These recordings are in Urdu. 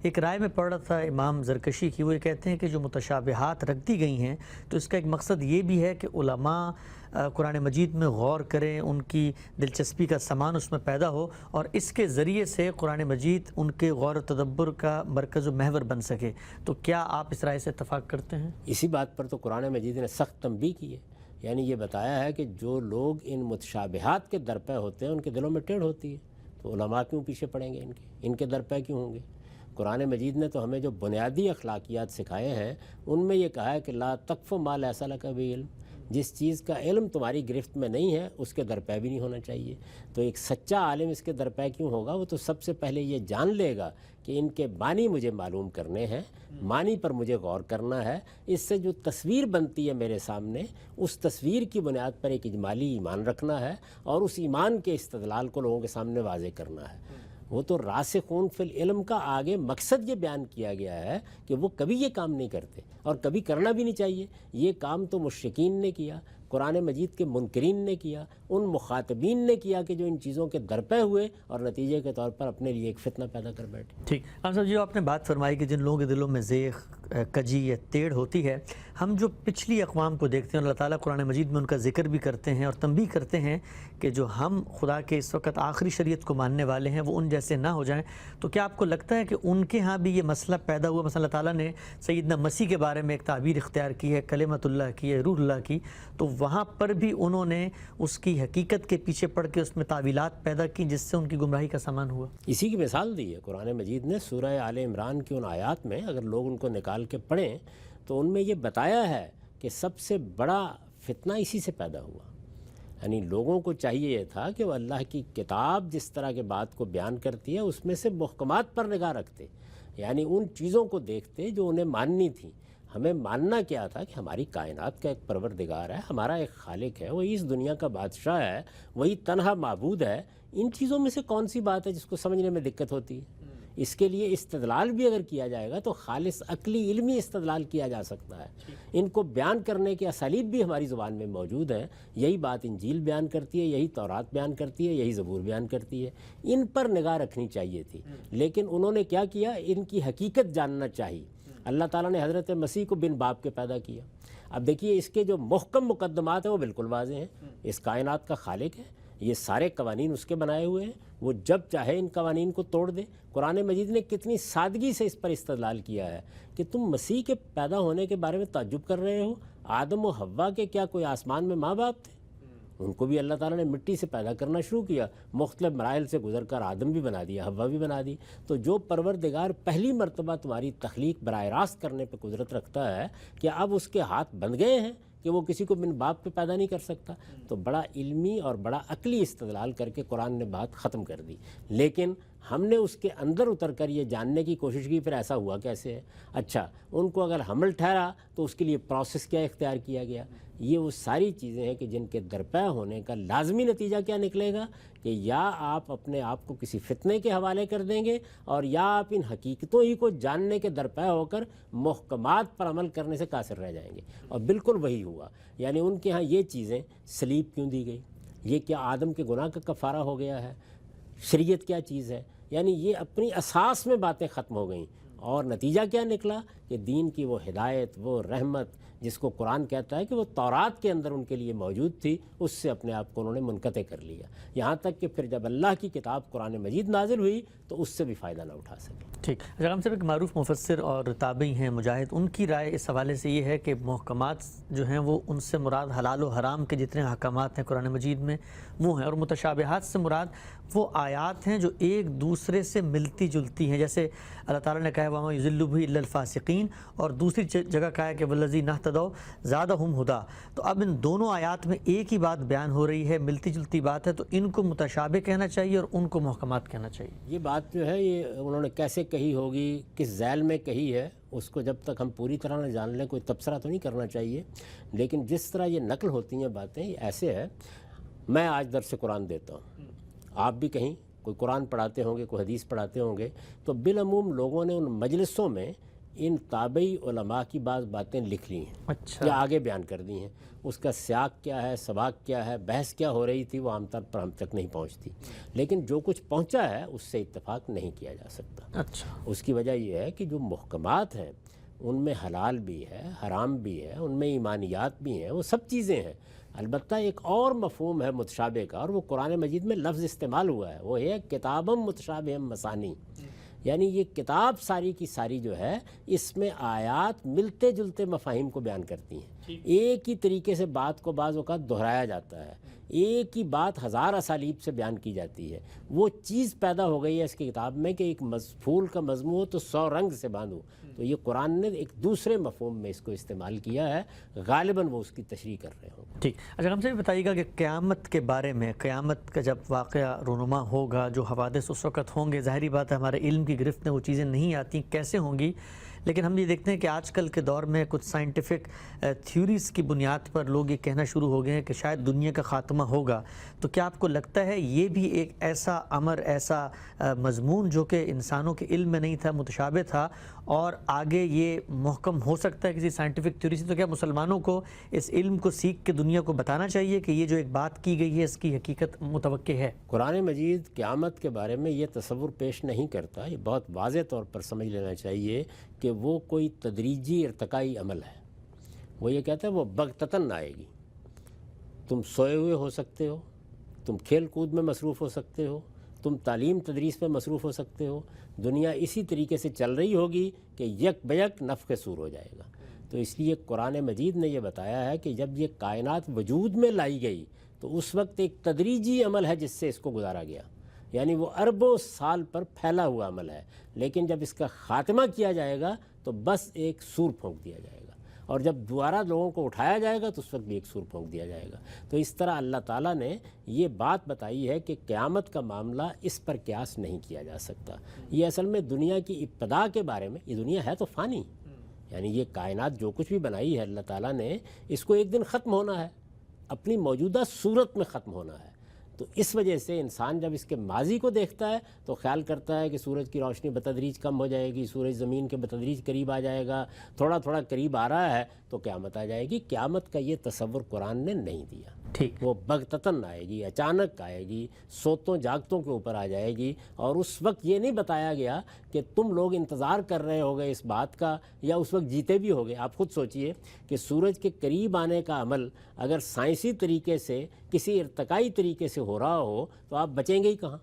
ایک رائے میں پڑھ رہا تھا امام زرکشی کی، وہ یہ کہتے ہیں کہ جو متشابہات رکھ دی گئی ہیں تو اس کا ایک مقصد یہ بھی ہے کہ علماء قرآن مجید میں غور کریں، ان کی دلچسپی کا سامان اس میں پیدا ہو اور اس کے ذریعے سے قرآن مجید ان کے غور و تدبر کا مرکز و محور بن سکے۔ تو کیا آپ اس رائے سے اتفاق کرتے ہیں؟ اسی بات پر تو قرآن مجید نے سخت تنبیہ کی ہے، یعنی یہ بتایا ہے کہ جو لوگ ان متشابہات کے درپے ہوتے ہیں ان کے دلوں میں ٹیڑھ ہوتی ہے، تو علماء کیوں پیچھے پڑیں گے، ان کے درپے کیوں ہوں گے؟ قرآن مجید نے تو ہمیں جو بنیادی اخلاقیات سکھائے ہیں ان میں یہ کہا ہے کہ لا تقف ما لیس لک بہ علم، جس چیز کا علم تمہاری گرفت میں نہیں ہے اس کے درپے بھی نہیں ہونا چاہیے۔ تو ایک سچا عالم اس کے درپے کیوں ہوگا؟ وہ تو سب سے پہلے یہ جان لے گا کہ ان کے معنی مجھے معلوم کرنے ہیں، معنی پر مجھے غور کرنا ہے، اس سے جو تصویر بنتی ہے میرے سامنے اس تصویر کی بنیاد پر ایک اجمالی ایمان رکھنا ہے اور اس ایمان کے استدلال کو لوگوں کے سامنے واضح کرنا ہے۔ وہ تو راسخون فی العلم کا آگے مقصد یہ بیان کیا گیا ہے کہ وہ کبھی یہ کام نہیں کرتے اور کبھی کرنا بھی نہیں چاہیے۔ یہ کام تو مشرکین نے کیا، قرآن مجید کے منکرین نے کیا، ان مخاطبین نے کیا کہ جو ان چیزوں کے درپے ہوئے اور نتیجے کے طور پر اپنے لیے ایک فتنہ پیدا کر بیٹھے۔ ٹھیک صاحب جی، آپ نے بات فرمائی کہ جن لوگوں کے دلوں میں زیغ، کجی یا ٹیڑھ ہوتی ہے، ہم جو پچھلی اقوام کو دیکھتے ہیں اللہ تعالیٰ قرآن مجید میں ان کا ذکر بھی کرتے ہیں اور تنبیہ کرتے ہیں کہ جو ہم خدا کے اس وقت آخری شریعت کو ماننے والے ہیں وہ ان جیسے نہ ہو جائیں، تو کیا آپ کو لگتا ہے کہ ان کے ہاں بھی یہ مسئلہ پیدا ہوا؟ مثلا اللہ تعالیٰ نے سیدنا مسیح کے بارے میں ایک تعبیر اختیار کی ہے، کلمۃ اللہ کی ہے، روح اللہ کی، تو وہاں پر بھی انہوں نے اس کی حقیقت کے پیچھے پڑھ کے اس میں تعویلات پیدا کی جس سے ان کی گمراہی کا سامان ہوا؟ اسی کی مثال دی ہے قرآن مجید نے سورہ آل عمران کی ان آیات میں، اگر لوگ ان کو نکال کے پڑھیں تو ان میں یہ بتایا ہے کہ سب سے بڑا فتنہ اسی سے پیدا ہوا۔ یعنی لوگوں کو چاہیے یہ تھا کہ وہ اللہ کی کتاب جس طرح کے بات کو بیان کرتی ہے اس میں سے محکمات پر نگاہ رکھتے، یعنی ان چیزوں کو دیکھتے جو انہیں ماننی تھیں۔ ہمیں ماننا کیا تھا کہ ہماری کائنات کا ایک پروردگار ہے، ہمارا ایک خالق ہے، وہی اس دنیا کا بادشاہ ہے، وہی تنہا معبود ہے۔ ان چیزوں میں سے کون سی بات ہے جس کو سمجھنے میں دقت ہوتی ہے؟ اس کے لیے استدلال بھی اگر کیا جائے گا تو خالص عقلی علمی استدلال کیا جا سکتا ہے۔ ان کو بیان کرنے کے اسالیب بھی ہماری زبان میں موجود ہیں۔ یہی بات انجیل بیان کرتی ہے، یہی تورات بیان کرتی ہے، یہی زبور بیان کرتی ہے۔ ان پر نگاہ رکھنی چاہیے تھی، لیکن انہوں نے کیا کیا؟ ان کی حقیقت جاننا چاہیے۔ اللہ تعالیٰ نے حضرت مسیح کو بن باپ کے پیدا کیا۔ اب دیکھیے اس کے جو محکم مقدمات ہیں وہ بالکل واضح ہیں۔ اس کائنات کا خالق ہے، یہ سارے قوانین اس کے بنائے ہوئے ہیں، وہ جب چاہے ان قوانین کو توڑ دے۔ قرآن مجید نے کتنی سادگی سے اس پر استدلال کیا ہے کہ تم مسیح کے پیدا ہونے کے بارے میں تعجب کر رہے ہو، آدم و حوا کے کیا کوئی آسمان میں ماں باپ تھے؟ ان کو بھی اللہ تعالیٰ نے مٹی سے پیدا کرنا شروع کیا، مختلف مراحل سے گزر کر آدم بھی بنا دیا، حوا بھی بنا دی۔ تو جو پروردگار پہلی مرتبہ تمہاری تخلیق براہ راست کرنے پہ قدرت رکھتا ہے، کہ اب اس کے ہاتھ بن گئے ہیں کہ وہ کسی کو بن باپ پہ پیدا نہیں کر سکتا؟ تو بڑا علمی اور بڑا عقلی استدلال کر کے قرآن نے بات ختم کر دی۔ لیکن ہم نے اس کے اندر اتر کر یہ جاننے کی کوشش کی پھر ایسا ہوا کیسے ہے؟ اچھا، ان کو اگر حمل ٹھہرا تو اس کے لیے پروسیس کیا اختیار کیا گیا؟ یہ وہ ساری چیزیں ہیں کہ جن کے درپے ہونے کا لازمی نتیجہ کیا نکلے گا کہ یا آپ اپنے آپ کو کسی فتنے کے حوالے کر دیں گے اور یا آپ ان حقیقتوں ہی کو جاننے کے درپے ہو کر محکمات پر عمل کرنے سے قاصر رہ جائیں گے۔ اور بالکل وہی ہوا۔ یعنی ان کے ہاں یہ چیزیں سلیب کیوں دی گئی؟ یہ کیا آدم کے گناہ کا کفارہ ہو گیا ہے؟ شریعت کیا چیز ہے؟ یعنی یہ اپنی اساس میں باتیں ختم ہو گئیں، اور نتیجہ کیا نکلا کہ دین کی وہ ہدایت، وہ رحمت جس کو قرآن کہتا ہے کہ وہ تورات کے اندر ان کے لیے موجود تھی، اس سے اپنے آپ کو انہوں نے منقطع کر لیا، یہاں تک کہ پھر جب اللہ کی کتاب قرآن مجید نازل ہوئی تو اس سے بھی فائدہ نہ اٹھا سکے۔ ٹھیک، ہم صاحب ایک معروف مفسر اور تابعی ہیں مجاہد، ان کی رائے اس حوالے سے یہ ہے کہ محکمات جو ہیں وہ ان سے مراد حلال و حرام کے جتنے احکامات ہیں قرآن مجید میں وہ ہیں، اور متشابہات سے مراد وہ آیات ہیں جو ایک دوسرے سے ملتی جلتی ہیں، جیسے اللہ تعالیٰ نے کہا ہے وَمَا يُضِلُّ بِهِ إِلَّا الْفَاسِقِينَ، اور دوسری جگہ کہا ہے کہ وَالَّذِينَ اهْتَدَوْا زَادَهُمْ هُدًى۔ تو اب ان دونوں آیات میں ایک ہی بات بیان ہو رہی ہے، ملتی جلتی بات ہے، تو ان کو متشابہ کہنا چاہیے اور ان کو محکمات کہنا چاہیے۔ یہ بات جو ہے یہ انہوں نے کیسے کہی ہوگی، کس ذیل میں کہی ہے، اس کو جب تک ہم پوری طرح نہ جان لیں کوئی تبصرہ تو نہیں کرنا چاہیے۔ لیکن جس طرح یہ نقل ہوتی ہیں باتیں، یہ ایسے ہے، میں آج درس قرآن دیتا ہوں، آپ بھی کہیں کوئی قرآن پڑھاتے ہوں گے، کوئی حدیث پڑھاتے ہوں گے، تو بالعموم لوگوں نے ان مجلسوں میں ان تابعی علماء کی بعض باتیں لکھ لی ہیں اچھا، یا آگے بیان کر دی ہیں. اس کا سیاق کیا ہے، سباق کیا ہے، بحث کیا ہو رہی تھی، وہ عام طور پر ہم تک نہیں پہنچتی. لیکن جو کچھ پہنچا ہے اس سے اتفاق نہیں کیا جا سکتا. اچھا، اس کی وجہ یہ ہے کہ جو محکمات ہیں ان میں حلال بھی ہے، حرام بھی ہے، ان میں ایمانیات بھی ہیں، وہ سب چیزیں ہیں. البتہ ایک اور مفہوم ہے متشابہ کا، اور وہ قرآن مجید میں لفظ استعمال ہوا ہے، وہ ہے کتابم متشابہم مثانی. یعنی یہ کتاب ساری کی ساری جو ہے اس میں آیات ملتے جلتے مفاہیم کو بیان کرتی ہیں. ایک ہی طریقے سے بات کو بعض اوقات دہرایا جاتا ہے، ایک ہی بات ہزار اسالیب سے بیان کی جاتی ہے. وہ چیز پیدا ہو گئی ہے اس کی کتاب میں کہ ایک پھول کا مضمون ہو تو 100 رنگ سے باندھو. تو یہ قرآن نے ایک دوسرے مفہوم میں اس کو استعمال کیا ہے، غالباً وہ اس کی تشریح کر رہے ہوں. ٹھیک. اچھا، ہم سے بھی بتائیے گا کہ قیامت کے بارے میں، قیامت کا جب واقعہ رونما ہوگا، جو حوادث اس وقت ہوں گے، ظاہری بات ہے ہمارے علم کی گرفت میں وہ چیزیں نہیں آتی، کیسے ہوں گی. لیکن ہم یہ دیکھتے ہیں کہ آج کل کے دور میں کچھ سائنٹیفک تھیوریز کی بنیاد پر لوگ یہ کہنا شروع ہو گئے ہیں کہ شاید دنیا کا خاتمہ ہوگا. تو کیا آپ کو لگتا ہے یہ بھی ایک ایسا امر، ایسا مضمون جو کہ انسانوں کے علم میں نہیں تھا، متشابہ تھا، اور آگے یہ محکم ہو سکتا ہے کسی سائنٹیفک تھیوری سے؟ تو کیا مسلمانوں کو اس علم کو سیکھ کے دنیا کو بتانا چاہیے کہ یہ جو ایک بات کی گئی ہے اس کی حقیقت متوقع ہے؟ قرآن مجید قیامت کے بارے میں یہ تصور پیش نہیں کرتا. یہ بہت واضح طور پر سمجھ لینا چاہیے کہ وہ کوئی تدریجی ارتقائی عمل ہے. وہ یہ کہتا ہے وہ بغتتاً آئے گی. تم سوئے ہوئے ہو سکتے ہو، تم کھیل کود میں مصروف ہو سکتے ہو، تم تعلیم تدریس میں مصروف ہو سکتے ہو. دنیا اسی طریقے سے چل رہی ہوگی کہ یک بیک نفخ صور ہو جائے گا. تو اس لیے قرآن مجید نے یہ بتایا ہے کہ جب یہ کائنات وجود میں لائی گئی تو اس وقت ایک تدریجی عمل ہے جس سے اس کو گزارا گیا. یعنی وہ اربوں سال پر پھیلا ہوا عمل ہے، لیکن جب اس کا خاتمہ کیا جائے گا تو بس ایک سور پھونک دیا جائے گا، اور جب دوبارہ لوگوں کو اٹھایا جائے گا تو اس وقت بھی ایک سور پھونک دیا جائے گا. تو اس طرح اللہ تعالیٰ نے یہ بات بتائی ہے کہ قیامت کا معاملہ اس پر قیاس نہیں کیا جا سکتا. یہ اصل میں دنیا کی ابتدا کے بارے میں، یہ دنیا ہے تو فانی، یعنی یہ کائنات جو کچھ بھی بنائی ہے اللہ تعالیٰ نے، اس کو ایک دن ختم ہونا ہے، اپنی موجودہ صورت میں ختم ہونا ہے. تو اس وجہ سے انسان جب اس کے ماضی کو دیکھتا ہے تو خیال کرتا ہے کہ سورج کی روشنی بتدریج کم ہو جائے گی، سورج زمین کے بتدریج قریب آ جائے گا، تھوڑا تھوڑا قریب آ رہا ہے تو قیامت آ جائے گی. قیامت کا یہ تصور قرآن نے نہیں دیا. ٹھیک. وہ بغتتاً آئے گی، اچانک آئے گی، سوتوں جاگتوں کے اوپر آ جائے گی. اور اس وقت یہ نہیں بتایا گیا کہ تم لوگ انتظار کر رہے ہوگے اس بات کا یا اس وقت جیتے بھی ہوگے. آپ خود سوچئے کہ سورج کے قریب آنے کا عمل اگر سائنسی طریقے سے، کسی ارتقائی طریقے سے ہو رہا ہو تو آپ بچیں گے ہی کہاں؟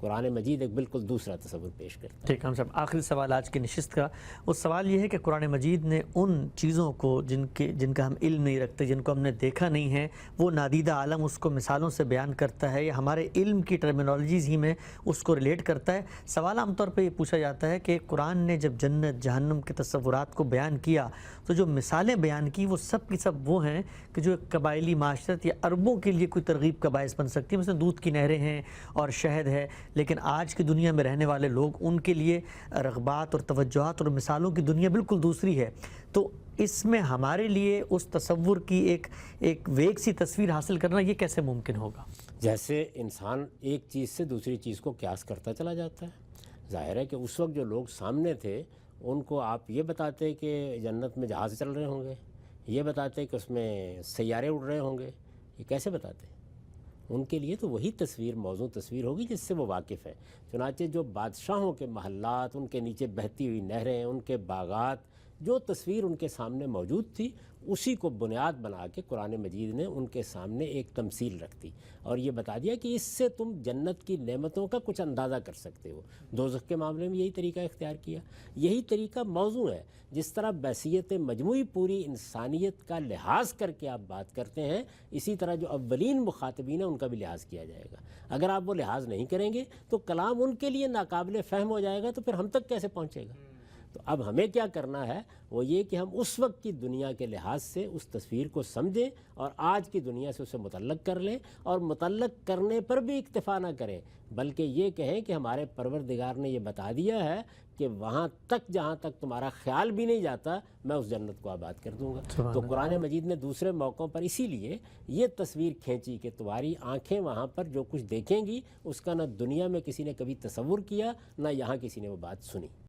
قرآن مجید ایک بالکل دوسرا تصور پیش کرتا ہے. ٹھیک. ہم صاحب آخری سوال آج کی نشست کا، وہ سوال یہ ہے کہ قرآن مجید نے ان چیزوں کو جن کا ہم علم نہیں رکھتے، جن کو ہم نے دیکھا نہیں ہے، وہ نادیدہ عالم اس کو مثالوں سے بیان کرتا ہے یا ہمارے علم کی ٹرمینالوجیز ہی میں اس کو ریلیٹ کرتا ہے. سوال عام طور پہ یہ پوچھا جاتا ہے کہ قرآن نے جب جنت جہنم کے تصورات کو بیان کیا تو جو مثالیں بیان کی وہ سب کی سب وہ ہیں کہ جو ایک قبائلی معاشرت یا عربوں کے لیے کوئی ترغیب کا باعث بن سکتی ہے. مثلا دودھ کی نہریں ہیں اور شہد ہے، لیکن آج کی دنیا میں رہنے والے لوگ، ان کے لیے رغبات اور توجہات اور مثالوں کی دنیا بالکل دوسری ہے. تو اس میں ہمارے لیے اس تصور کی ایک ویگ سی تصویر حاصل کرنا یہ کیسے ممکن ہوگا؟ جیسے انسان ایک چیز سے دوسری چیز کو قیاس کرتا چلا جاتا ہے. ظاہر ہے کہ اس وقت جو لوگ سامنے تھے ان کو آپ یہ بتاتے کہ جنت میں جہاز چل رہے ہوں گے، یہ بتاتے کہ اس میں سیارے اڑ رہے ہوں گے، یہ کیسے بتاتے؟ ان کے لیے تو وہی تصویر موزوں تصویر ہوگی جس سے وہ واقف ہے. چنانچہ جو بادشاہوں کے محلات، ان کے نیچے بہتی ہوئی نہریں، ان کے باغات، جو تصویر ان کے سامنے موجود تھی اسی کو بنیاد بنا کے قرآن مجید نے ان کے سامنے ایک تمثیل رکھ دی اور یہ بتا دیا کہ اس سے تم جنت کی نعمتوں کا کچھ اندازہ کر سکتے ہو. دوزخ کے معاملے میں یہی طریقہ اختیار کیا. یہی طریقہ موضوع ہے. جس طرح بحثیت مجموعی پوری انسانیت کا لحاظ کر کے آپ بات کرتے ہیں، اسی طرح جو اولین مخاطبین ہیں ان کا بھی لحاظ کیا جائے گا. اگر آپ وہ لحاظ نہیں کریں گے تو کلام ان کے لیے ناقابل فہم ہو جائے گا، تو پھر ہم تک کیسے پہنچے گا؟ تو اب ہمیں کیا کرنا ہے وہ یہ کہ ہم اس وقت کی دنیا کے لحاظ سے اس تصویر کو سمجھیں اور آج کی دنیا سے اسے متعلق کر لیں، اور متعلق کرنے پر بھی اکتفا نہ کریں بلکہ یہ کہیں کہ ہمارے پروردگار نے یہ بتا دیا ہے کہ وہاں تک جہاں تک تمہارا خیال بھی نہیں جاتا میں اس جنت کو آباد کر دوں گا. تو قرآن مجید نے دوسرے موقعوں پر اسی لیے یہ تصویر کھینچی کہ تمہاری آنکھیں وہاں پر جو کچھ دیکھیں گی اس کا نہ دنیا میں کسی نے کبھی تصور کیا، نہ یہاں کسی نے وہ بات سنی.